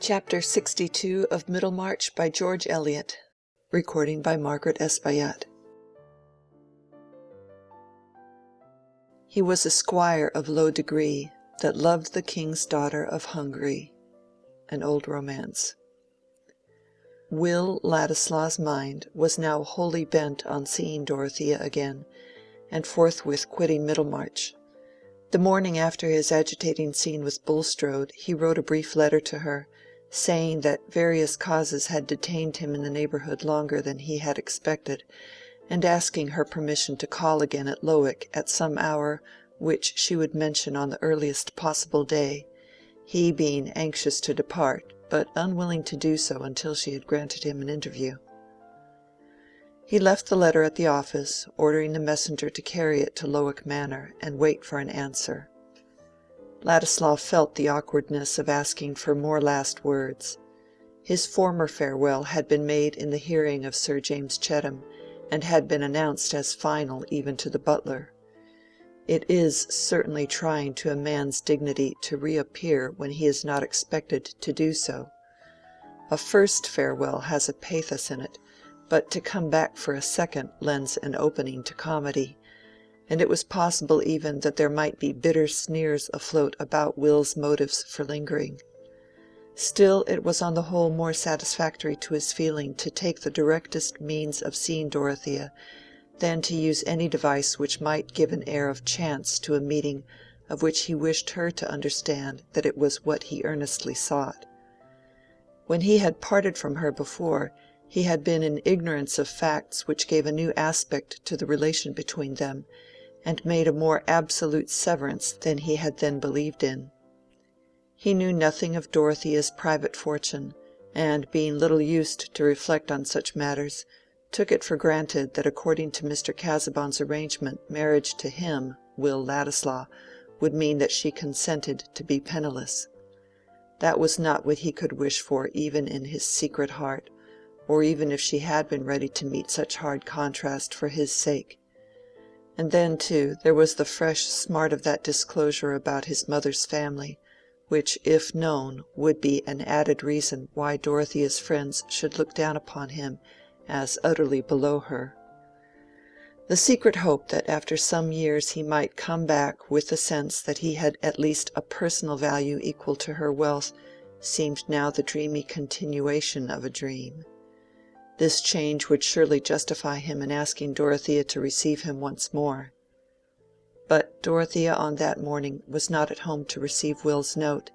Chapter 62 of Middlemarch by George Eliot. Recording by Margaret Espaillat. He was a squire of low degree, that loved the king's daughter of Hungary. An old romance. Will Ladislaw's mind was now wholly bent on seeing Dorothea again, and forthwith quitting Middlemarch. The morning after his agitating scene with Bulstrode, he wrote a brief letter to her, saying that various causes had detained him in the neighbourhood longer than he had expected, and asking her permission to call again at Lowick at some hour which she would mention on the earliest possible day, he being anxious to depart, but unwilling to do so until she had granted him an interview. He left the letter at the office, ordering the messenger to carry it to Lowick Manor and wait for an answer. Ladislaw felt the awkwardness of asking for more last words. His former farewell had been made in the hearing of Sir James Chettam, and had been announced as final even to the butler. It is certainly trying to a man's dignity to reappear when he is not expected to do so. A first farewell has a pathos in it, but to come back for a second lends an opening to comedy, and it was possible even that there might be bitter sneers afloat about Will's motives for lingering. Still it was on the whole more satisfactory to his feeling to take the directest means of seeing Dorothea than to use any device which might give an air of chance to a meeting of which he wished her to understand that it was what he earnestly sought. When he had parted from her before, he had been in ignorance of facts which gave a new aspect to the relation between them, and made a more absolute severance than he had then believed in. He knew nothing of Dorothea's private fortune, and being little used to reflect on such matters, took it for granted that according to Mr. Casaubon's arrangement marriage to him, Will Ladislaw, would mean that she consented to be penniless. That was not what he could wish for even in his secret heart, or even if she had been ready to meet such hard contrast for his sake. And then, too, there was the fresh smart of that disclosure about his mother's family, which, if known, would be an added reason why Dorothea's friends should look down upon him as utterly below her. The secret hope that after some years he might come back with the sense that he had at least a personal value equal to her wealth seemed now the dreamy continuation of a dream. This change would surely justify him in asking Dorothea to receive him once more. But Dorothea on that morning was not at home to receive Will's note.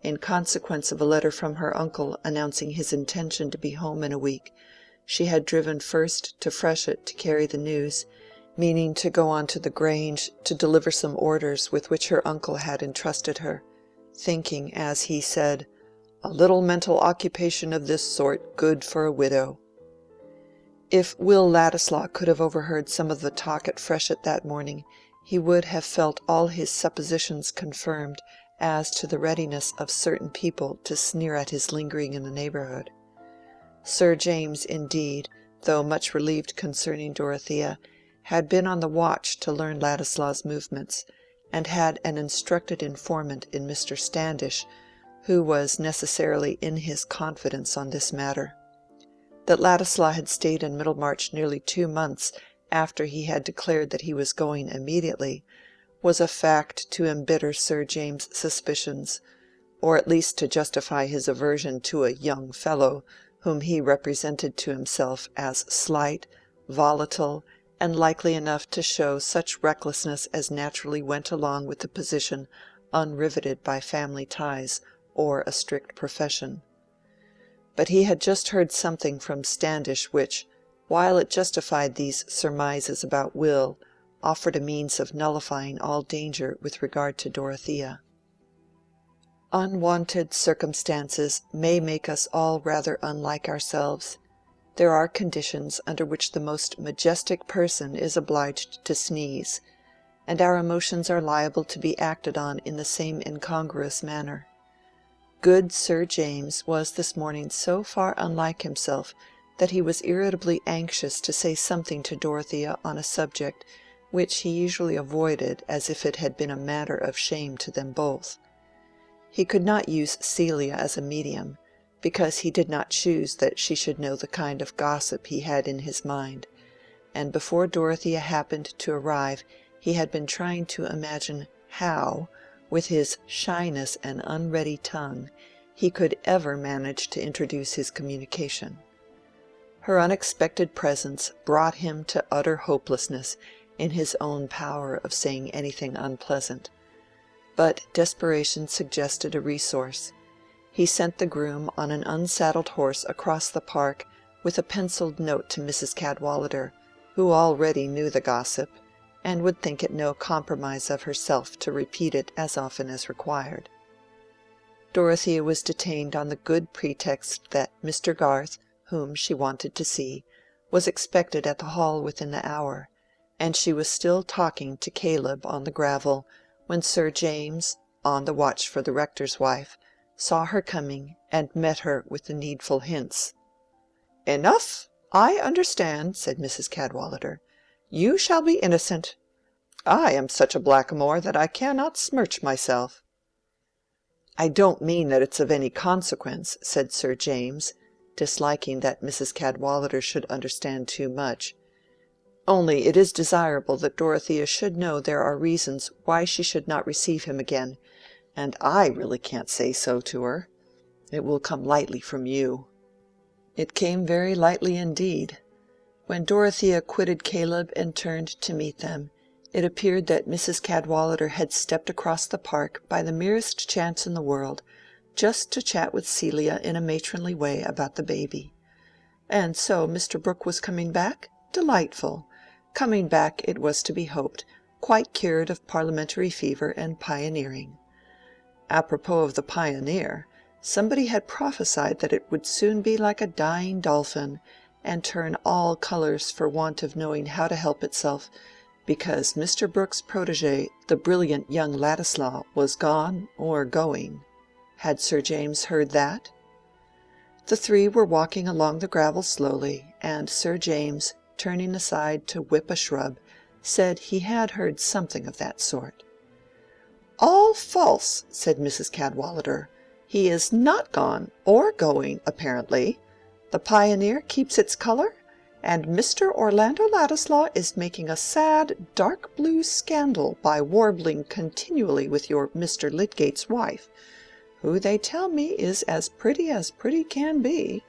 In consequence of a letter from her uncle announcing his intention to be home in a week, she had driven first to Freshitt to carry the news, meaning to go on to the Grange to deliver some orders with which her uncle had entrusted her, thinking, as he said, "a little mental occupation of this sort good for a widow." If Will Ladislaw could have overheard some of the talk at Freshitt that morning, he would have felt all his suppositions confirmed as to the readiness of certain people to sneer at his lingering in the neighbourhood. Sir James, indeed, though much relieved concerning Dorothea, had been on the watch to learn Ladislaw's movements, and had an instructed informant in Mr. Standish, who was necessarily in his confidence on this matter. That Ladislaw had stayed in Middlemarch nearly 2 months after he had declared that he was going immediately, was a fact to embitter Sir James' suspicions, or at least to justify his aversion to a young fellow whom he represented to himself as slight, volatile, and likely enough to show such recklessness as naturally went along with the position unriveted by family ties or a strict profession. But he had just heard something from Standish which, while it justified these surmises about Will, offered a means of nullifying all danger with regard to Dorothea. Unwonted circumstances may make us all rather unlike ourselves. There are conditions under which the most majestic person is obliged to sneeze, and our emotions are liable to be acted on in the same incongruous manner. Good Sir James was this morning so far unlike himself that he was irritably anxious to say something to Dorothea on a subject which he usually avoided as if it had been a matter of shame to them both. He could not use Celia as a medium, because he did not choose that she should know the kind of gossip he had in his mind, and before Dorothea happened to arrive he had been trying to imagine how, with his shyness and unready tongue, he could ever manage to introduce his communication. Her unexpected presence brought him to utter hopelessness in his own power of saying anything unpleasant. But desperation suggested a resource. He sent the groom on an unsaddled horse across the park with a penciled note to Mrs. Cadwallader, who already knew the gossip, and would think it no compromise of herself to repeat it as often as required. Dorothea was detained on the good pretext that Mr. Garth, whom she wanted to see, was expected at the Hall within the hour, and she was still talking to Caleb on the gravel when Sir James, on the watch for the rector's wife, saw her coming and met her with the needful hints. "Enough! I understand," said Mrs. Cadwallader. "You shall be innocent. I am such a blackamoor that I cannot smirch myself." "I don't mean that it's of any consequence," said Sir James, disliking that Mrs. Cadwallader should understand too much. "Only it is desirable that Dorothea should know there are reasons why she should not receive him again, and I really can't say so to her. It will come lightly from you." It came very lightly indeed. When Dorothea quitted Caleb and turned to meet them, it appeared that Mrs. Cadwallader had stepped across the park by the merest chance in the world, just to chat with Celia in a matronly way about the baby. And so Mr. Brooke was coming back? Delightful! Coming back, it was to be hoped, quite cured of parliamentary fever and pioneering. Apropos of the pioneer, somebody had prophesied that it would soon be like a dying dolphin, and turn all colors for want of knowing how to help itself, because Mr. Brooke's protege, the brilliant young Ladislaw, was gone or going. Had Sir James heard that? The three were walking along the gravel slowly, and Sir James, turning aside to whip a shrub, said he had heard something of that sort. "All false," said Mrs. Cadwallader. "He is not gone or going, apparently. The Pioneer keeps its color, and Mr. Orlando Ladislaw is making a sad dark blue scandal by warbling continually with your Mr. Lydgate's wife, who they tell me is as pretty can be.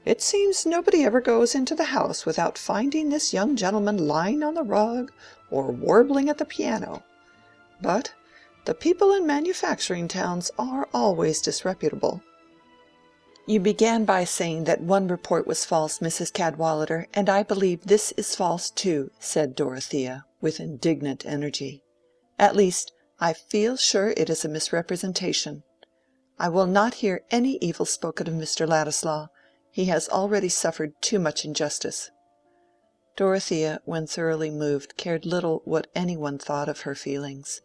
It seems nobody ever goes into the house without finding this young gentleman lying on the rug or warbling at the piano. But the people in manufacturing towns are always disreputable." "You began by saying that one report was false, Mrs. Cadwallader, and I believe this is false too," said Dorothea, with indignant energy. "At least, I feel sure it is a misrepresentation. I will not hear any evil spoken of Mr. Ladislaw. He has already suffered too much injustice." Dorothea, when thoroughly moved, cared little what any one thought of her feelings,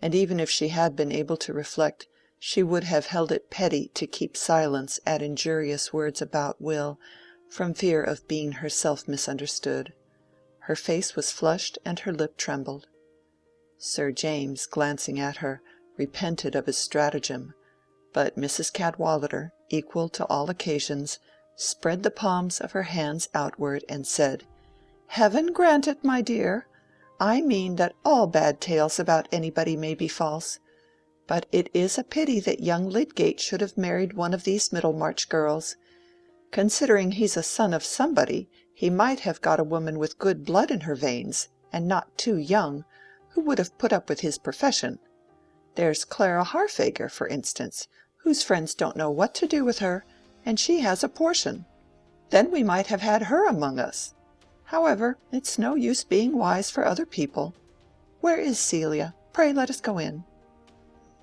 and even if she had been able to reflect, she would have held it petty to keep silence at injurious words about Will, from fear of being herself misunderstood. Her face was flushed and her lip trembled. Sir James, glancing at her, repented of his stratagem, but Mrs. Cadwallader, equal to all occasions, spread the palms of her hands outward and said, "Heaven grant it, my dear. I mean that all bad tales about anybody may be false. But it is a pity that young Lydgate should have married one of these Middlemarch girls. Considering he's a son of somebody, he might have got a woman with good blood in her veins, and not too young, who would have put up with his profession. There's Clara Harfager, for instance, whose friends don't know what to do with her, and she has a portion. Then we might have had her among us. However, it's no use being wise for other people. Where is Celia? Pray let us go in."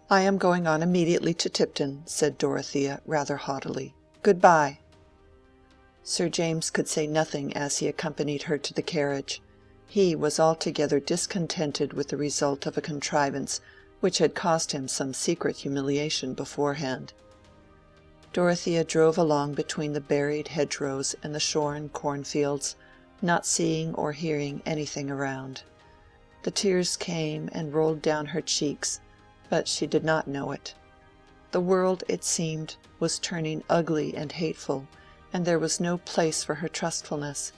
"I am going on immediately to Tipton," said Dorothea, rather haughtily. "Good-bye." Sir James could say nothing as he accompanied her to the carriage. He was altogether discontented with the result of a contrivance which had cost him some secret humiliation beforehand. Dorothea drove along between the buried hedgerows and the shorn cornfields, not seeing or hearing anything around. The tears came and rolled down her cheeks, but she did not know it. The world, it seemed, was turning ugly and hateful, and there was no place for her trustfulness.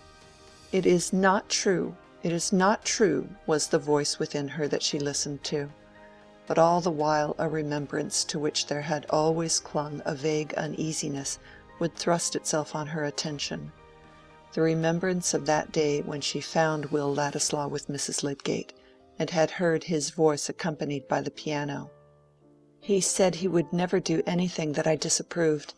"It is not true, it is not true," was the voice within her that she listened to. But all the while a remembrance to which there had always clung a vague uneasiness would thrust itself on her attention: the remembrance of that day when she found Will Ladislaw with Mrs. Lydgate, and had heard his voice accompanied by the piano. "He said he would never do anything that I disapproved.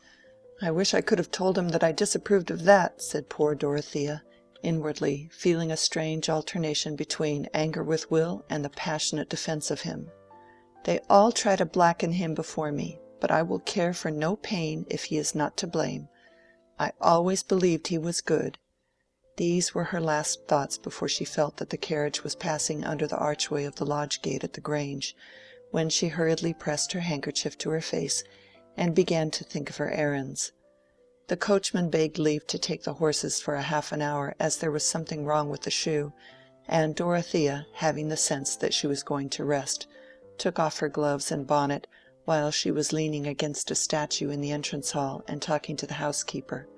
I wish I could have told him that I disapproved of that," said poor Dorothea, inwardly feeling a strange alternation between anger with Will and the passionate defense of him. "They all try to blacken him before me, but I will care for no pain if he is not to blame. I always believed he was good." These were her last thoughts before she felt that the carriage was passing under the archway of the lodge gate at the Grange, when she hurriedly pressed her handkerchief to her face and began to think of her errands. The coachman begged leave to take the horses for a half an hour, as there was something wrong with the shoe, and Dorothea, having the sense that she was going to rest, took off her gloves and bonnet while she was leaning against a statue in the entrance hall and talking to the housekeeper.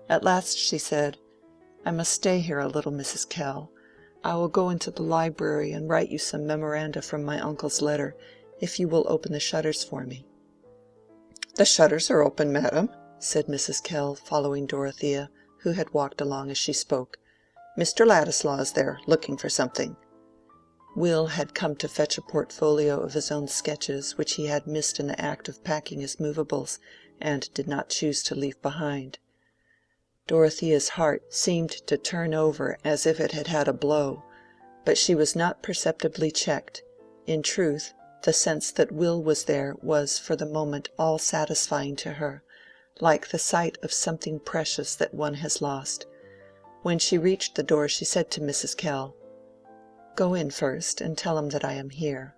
At last she said, "I must stay here a little, Mrs. Kell. I will go into the library and write you some memoranda from my uncle's letter, if you will open the shutters for me." "The shutters are open, madam," said Mrs. Kell, following Dorothea, who had walked along as she spoke. "Mr. Ladislaw is there, looking for something." Will had come to fetch a portfolio of his own sketches which he had missed in the act of packing his movables, and did not choose to leave behind. Dorothea's heart seemed to turn over as if it had had a blow, but she was not perceptibly checked. In truth, the sense that Will was there was for the moment all satisfying to her, like the sight of something precious that one has lost. When she reached the door she said to Mrs. Kell, "Go in first and tell him that I am here."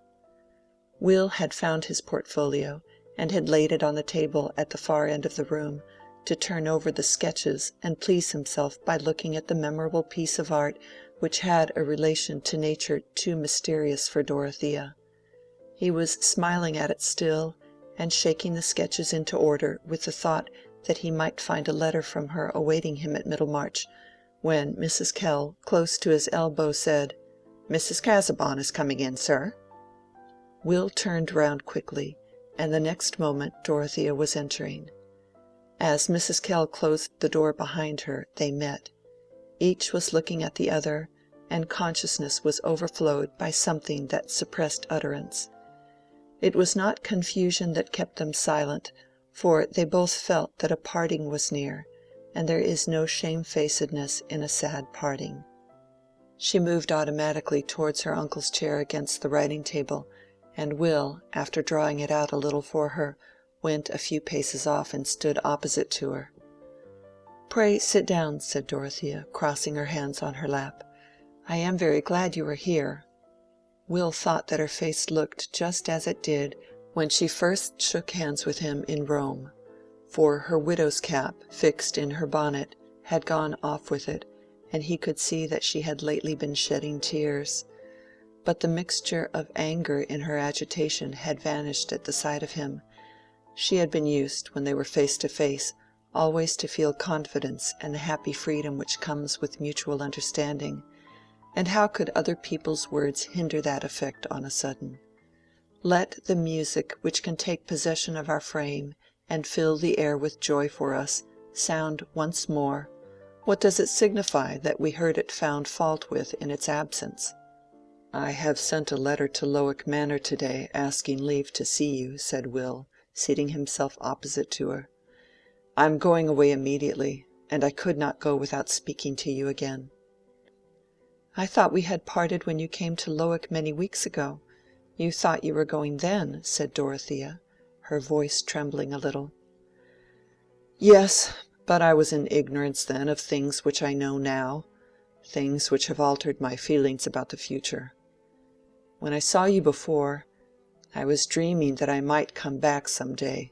Will had found his portfolio, and had laid it on the table at the far end of the room, to turn over the sketches and please himself by looking at the memorable piece of art which had a relation to nature too mysterious for Dorothea. He was smiling at it still, and shaking the sketches into order with the thought that he might find a letter from her awaiting him at Middlemarch, when Mrs. Kell, close to his elbow, said, "Mrs. Casaubon is coming in, sir." Will turned round quickly, and the next moment Dorothea was entering. As Mrs. Kell closed the door behind her, they met. Each was looking at the other, and consciousness was overflowed by something that suppressed utterance. It was not confusion that kept them silent, for they both felt that a parting was near, and there is no shamefacedness in a sad parting. She moved automatically towards her uncle's chair against the writing-table, and Will, after drawing it out a little for her, went a few paces off and stood opposite to her. "Pray sit down," said Dorothea, crossing her hands on her lap. "I am very glad you are here." Will thought that her face looked just as it did when she first shook hands with him in Rome, for her widow's cap, fixed in her bonnet, had gone off with it, and he could see that she had lately been shedding tears. But the mixture of anger in her agitation had vanished at the sight of him. She had been used, when they were face to face, always to feel confidence and the happy freedom which comes with mutual understanding, and how could other people's words hinder that effect on a sudden? Let the music which can take possession of our frame and fill the air with joy for us sound once more. What does it signify that we heard it found fault with in its absence? "I have sent a letter to Lowick Manor to-day asking leave to see you," said Will, seating himself opposite to her. "I am going away immediately, and I could not go without speaking to you again." "I thought we had parted when you came to Lowick many weeks ago. You thought you were going then," said Dorothea, her voice trembling a little. "Yes, but I was in ignorance then of things which I know now, things which have altered my feelings about the future. When I saw you before, I was dreaming that I might come back some day.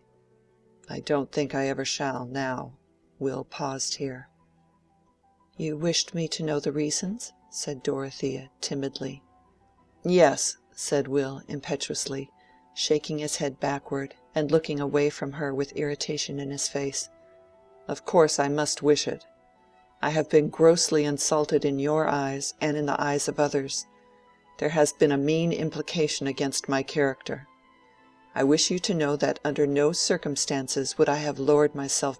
I don't think I ever shall now." Will paused here. "You wished me to know the reasons?" said Dorothea, timidly. "Yes," said Will, impetuously, shaking his head backward, and looking away from her with irritation in his face. "Of course I must wish it. I have been grossly insulted in your eyes and in the eyes of others. There has been a mean implication against my character. I wish you to know that under no circumstances would I have lowered myself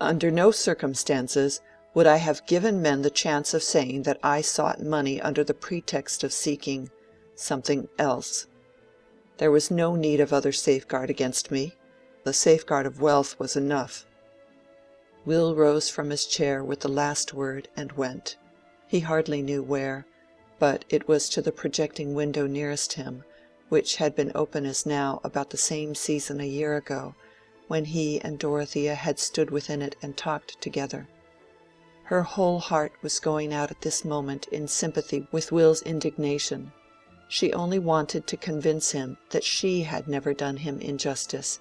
under no circumstances would I have given men the chance of saying that I sought money under the pretext of seeking something else. There was no need of other safeguard against me. The safeguard of wealth was enough." Will rose from his chair with the last word and went. He hardly knew where, but it was to the projecting window nearest him, which had been open as now about the same season a year ago, when he and Dorothea had stood within it and talked together. Her whole heart was going out at this moment in sympathy with Will's indignation. She only wanted to convince him that she had never done him injustice,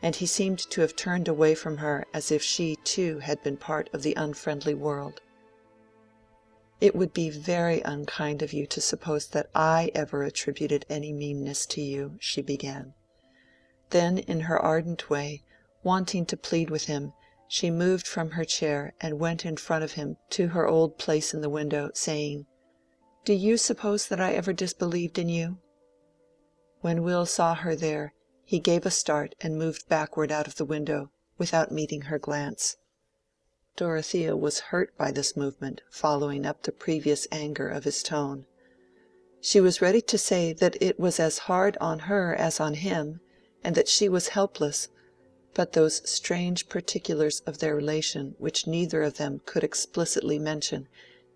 and he seemed to have turned away from her as if she too had been part of the unfriendly world. "It would be very unkind of you to suppose that I ever attributed any meanness to you," she began. Then in her ardent way, wanting to plead with him, she moved from her chair and went in front of him to her old place in the window, saying, "Do you suppose that I ever disbelieved in you?" When Will saw her there, he gave a start and moved backward out of the window, without meeting her glance. Dorothea was hurt by this movement, following up the previous anger of his tone. She was ready to say that it was as hard on her as on him, and that she was helpless, but those strange particulars of their relation which neither of them could explicitly mention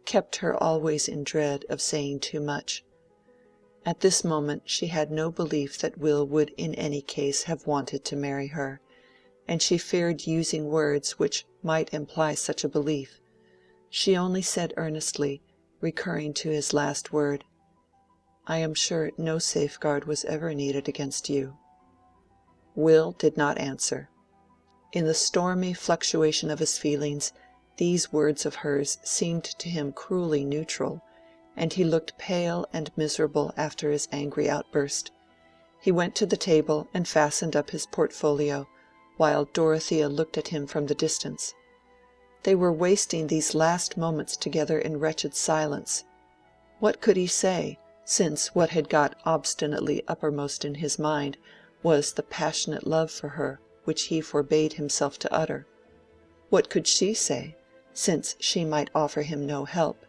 kept her always in dread of saying too much. At this moment she had no belief that Will would in any case have wanted to marry her, and she feared using words which might imply such a belief. She only said earnestly, recurring to his last word, "I am sure no safeguard was ever needed against you." Will did not answer. In the stormy fluctuation of his feelings, these words of hers seemed to him cruelly neutral, and he looked pale and miserable after his angry outburst. He went to the table and fastened up his portfolio, while Dorothea looked at him from the distance. They were wasting these last moments together in wretched silence. What could he say, since what had got obstinately uppermost in his mind was the passionate love for her which he forbade himself to utter? What could she say, since she might offer him no help,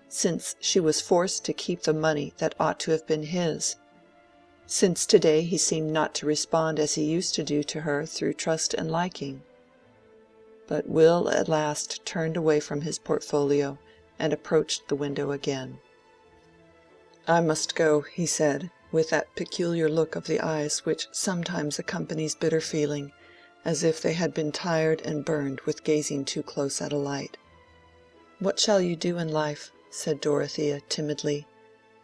since she was forced to keep the money that ought to have been his? Since today he seemed not to respond as he used to do to her through trust and liking. But Will at last turned away from his portfolio and approached the window again. "I must go," he said, with that peculiar look of the eyes which sometimes accompanies bitter feeling, as if they had been tired and burned with gazing too close at a light. "What shall you do in life?" said Dorothea, timidly.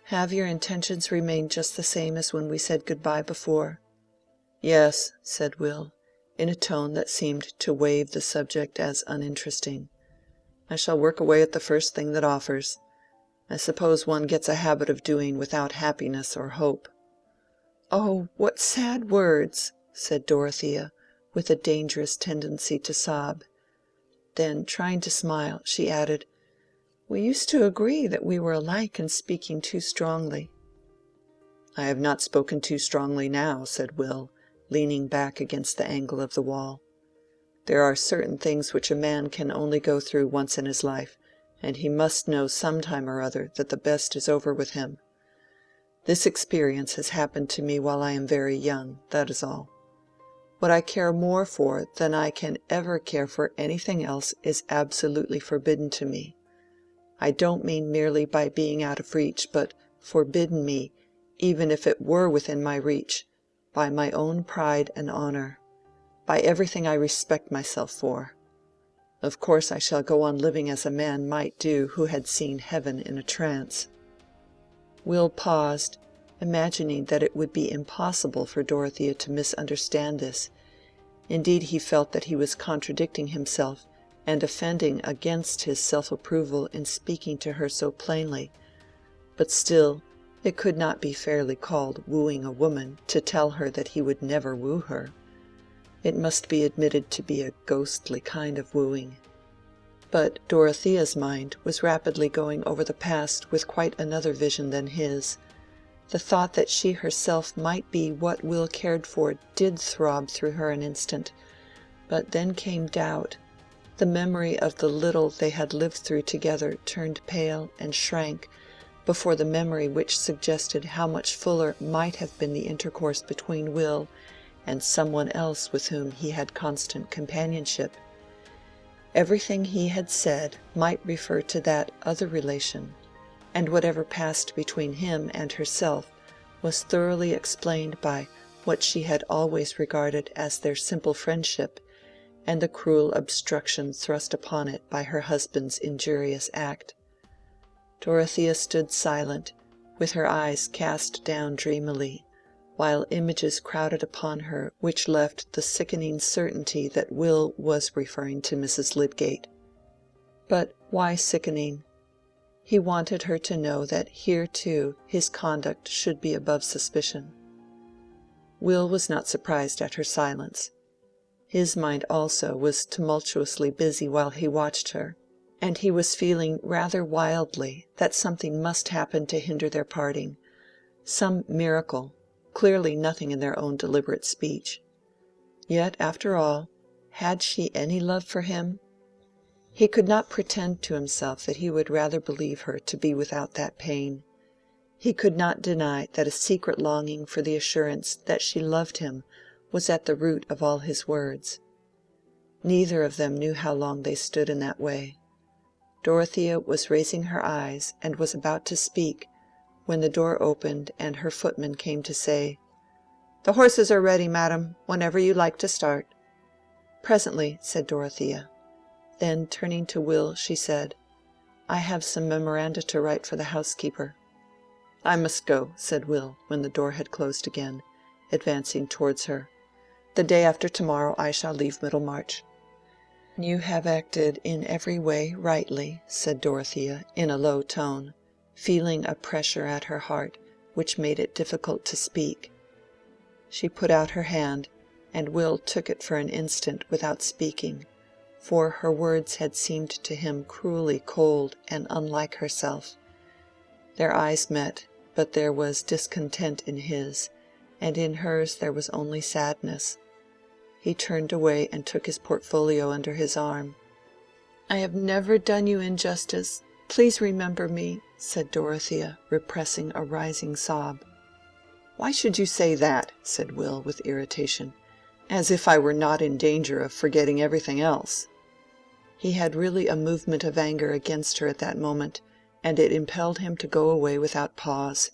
"Have your intentions remained just the same as when we said good-bye before?" "Yes," said Will, in a tone that seemed to waive the subject as uninteresting. "I shall work away at the first thing that offers. I suppose one gets a habit of doing without happiness or hope." "Oh, what sad words!" said Dorothea, with a dangerous tendency to sob. Then, trying to smile, she added, "We used to agree that we were alike in speaking too strongly." "I have not spoken too strongly now," said Will, leaning back against the angle of the wall. "There are certain things which a man can only go through once in his life, and he must know some time or other that the best is over with him. This experience has happened to me while I am very young, that is all. What I care more for than I can ever care for anything else is absolutely forbidden to me. I don't mean merely by being out of reach, but forbidden me, even if it were within my reach, by my own pride and honor, by everything I respect myself for. Of course I shall go on living as a man might do who had seen heaven in a trance." Will paused, imagining that it would be impossible for Dorothea to misunderstand this. Indeed he felt that he was contradicting himself and offending against his self-approval in speaking to her so plainly, but still, It could not be fairly called wooing a woman to tell her that he would never woo her. It must be admitted to be a ghostly kind of wooing. But Dorothea's mind was rapidly going over the past with quite another vision than his. The thought that she herself might be what Will cared for did throb through her an instant, but then came doubt. The memory of the little they had lived through together turned pale and shrank before the memory which suggested how much fuller might have been the intercourse between Will and some one else with whom he had constant companionship. Everything he had said might refer to that other relation, and whatever passed between him and herself was thoroughly explained by what she had always regarded as their simple friendship, and the cruel obstruction thrust upon it by her husband's injurious act. Dorothea stood silent, with her eyes cast down dreamily, while images crowded upon her which left the sickening certainty that Will was referring to Mrs. Lydgate. But why sickening? He wanted her to know that here too his conduct should be above suspicion. Will was not surprised at her silence. His mind also was tumultuously busy while he watched her, and he was feeling rather wildly that something must happen to hinder their parting, some miracle, clearly nothing in their own deliberate speech. Yet, after all, had she any love for him? He could not pretend to himself that he would rather believe her to be without that pain. He could not deny that a secret longing for the assurance that she loved him was at the root of all his words. Neither of them knew how long they stood in that way. Dorothea was raising her eyes and was about to speak, when the door opened and her footman came to say, "The horses are ready, madam, whenever you like to start." "Presently," said Dorothea. Then turning to Will she said, "I have some memoranda to write for the housekeeper." "I must go," said Will, when the door had closed again, advancing towards her. "The day after tomorrow I shall leave Middlemarch." "You have acted in every way rightly," said Dorothea, in a low tone, feeling a pressure at her heart which made it difficult to speak. She put out her hand, and Will took it for an instant without speaking, for her words had seemed to him cruelly cold and unlike herself. Their eyes met, but there was discontent in his, and in hers there was only sadness. He turned away and took his portfolio under his arm. "I have never done you injustice. Please remember me," said Dorothea, repressing a rising sob. "Why should you say that?" said Will, with irritation. "As if I were not in danger of forgetting everything else." He had really a movement of anger against her at that moment, and it impelled him to go away without pause.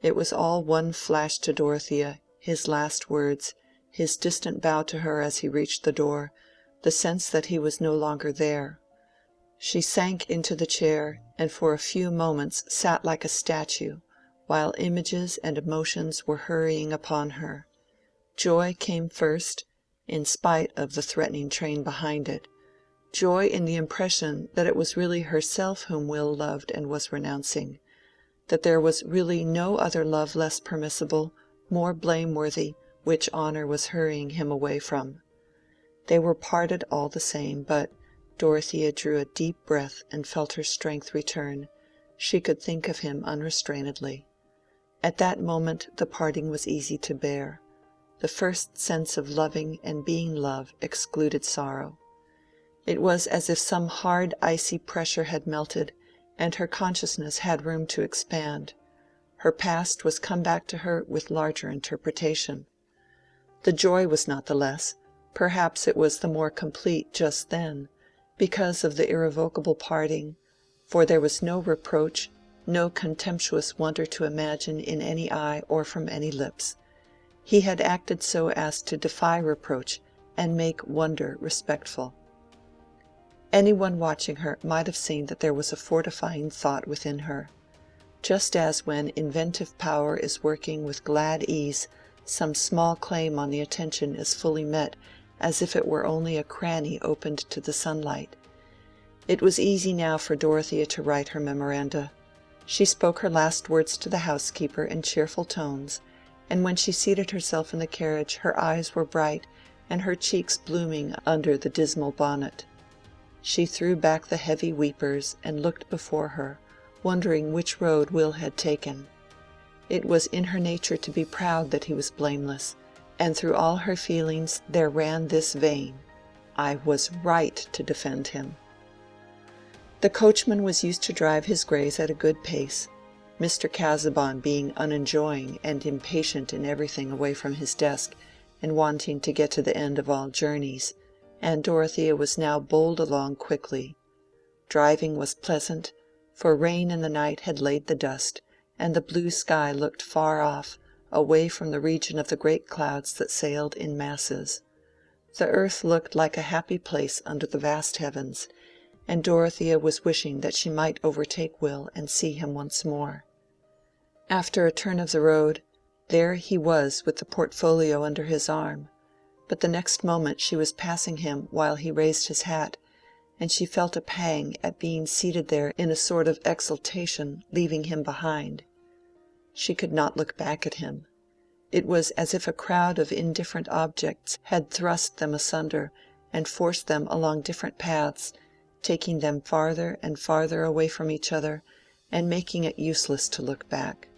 It was all one flash to Dorothea, his last words, his distant bow to her as he reached the door, the sense that he was no longer there. She sank into the chair, and for a few moments sat like a statue, while images and emotions were hurrying upon her. Joy came first, in spite of the threatening train behind it, joy in the impression that it was really herself whom Will loved and was renouncing, that there was really no other love less permissible, more blameworthy, which honor was hurrying him away from. They were parted all the same, but Dorothea drew a deep breath and felt her strength return. She could think of him unrestrainedly. At that moment the parting was easy to bear. The first sense of loving and being loved excluded sorrow. It was as if some hard icy pressure had melted, and her consciousness had room to expand. Her past was come back to her with larger interpretation. The joy was not the less, perhaps it was the more complete just then, because of the irrevocable parting, for there was no reproach, no contemptuous wonder to imagine in any eye or from any lips. He had acted so as to defy reproach and make wonder respectful. Any one watching her might have seen that there was a fortifying thought within her. Just as when inventive power is working with glad ease, some small claim on the attention is fully met as if it were only a cranny opened to the sunlight. It was easy now for Dorothea to write her memoranda. She spoke her last words to the housekeeper in cheerful tones, and when she seated herself in the carriage her eyes were bright and her cheeks blooming under the dismal bonnet. She threw back the heavy weepers and looked before her, wondering which road Will had taken. It was in her nature to be proud that he was blameless, and through all her feelings there ran this vein: I was right to defend him. The coachman was used to drive his greys at a good pace, Mr. Casaubon being unenjoying and impatient in everything away from his desk, and wanting to get to the end of all journeys, and Dorothea was now bowled along quickly. Driving was pleasant, for rain in the night had laid the dust, and the blue sky looked far off, away from the region of the great clouds that sailed in masses. The earth looked like a happy place under the vast heavens, and Dorothea was wishing that she might overtake Will and see him once more. After a turn of the road, there he was with the portfolio under his arm, but the next moment she was passing him while he raised his hat, and she felt a pang at being seated there in a sort of exultation, leaving him behind. She could not look back at him. It was as if a crowd of indifferent objects had thrust them asunder and forced them along different paths, taking them farther and farther away from each other, and making it useless to look back.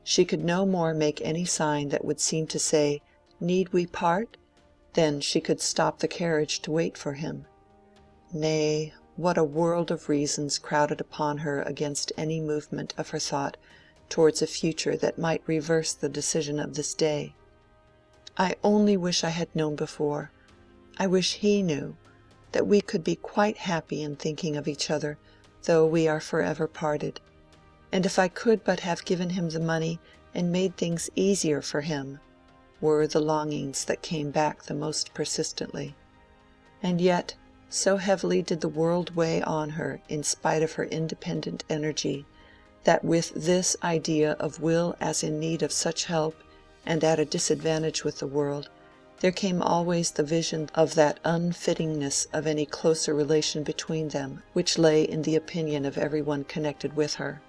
She could no more make any sign that would seem to say, "Need we part?" than she could stop the carriage to wait for him. Nay, what a world of reasons crowded upon her against any movement of her thought towards a future that might reverse the decision of this day. "I only wish I had known before. I wish he knew, that we could be quite happy in thinking of each other, though we are forever parted. And if I could but have given him the money and made things easier for him," were the longings that came back the most persistently. And yet, so heavily did the world weigh on her in spite of her independent energy, that with this idea of Will as in need of such help and at a disadvantage with the world, there came always the vision of that unfittingness of any closer relation between them which lay in the opinion of every one connected with her.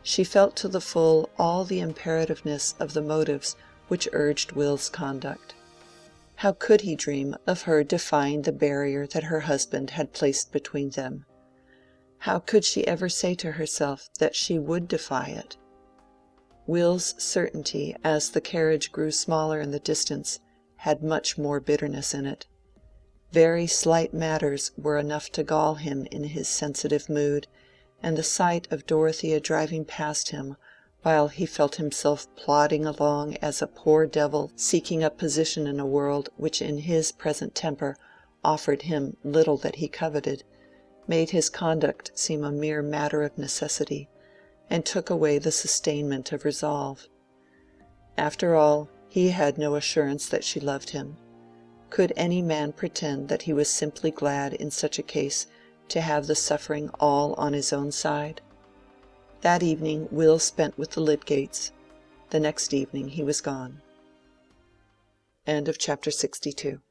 She felt to the full all the imperativeness of the motives which urged Will's conduct. How could he dream of her defying the barrier that her husband had placed between them? How could she ever say to herself that she would defy it? Will's certainty, as the carriage grew smaller in the distance, had much more bitterness in it. Very slight matters were enough to gall him in his sensitive mood, and the sight of Dorothea driving past him while he felt himself plodding along as a poor devil seeking a position in a world which in his present temper offered him little that he coveted, made his conduct seem a mere matter of necessity, and took away the sustainment of resolve. After all, he had no assurance that she loved him. Could any man pretend that he was simply glad in such a case to have the suffering all on his own side? That evening Will spent with the Lydgates. The next evening he was gone. End of chapter 62.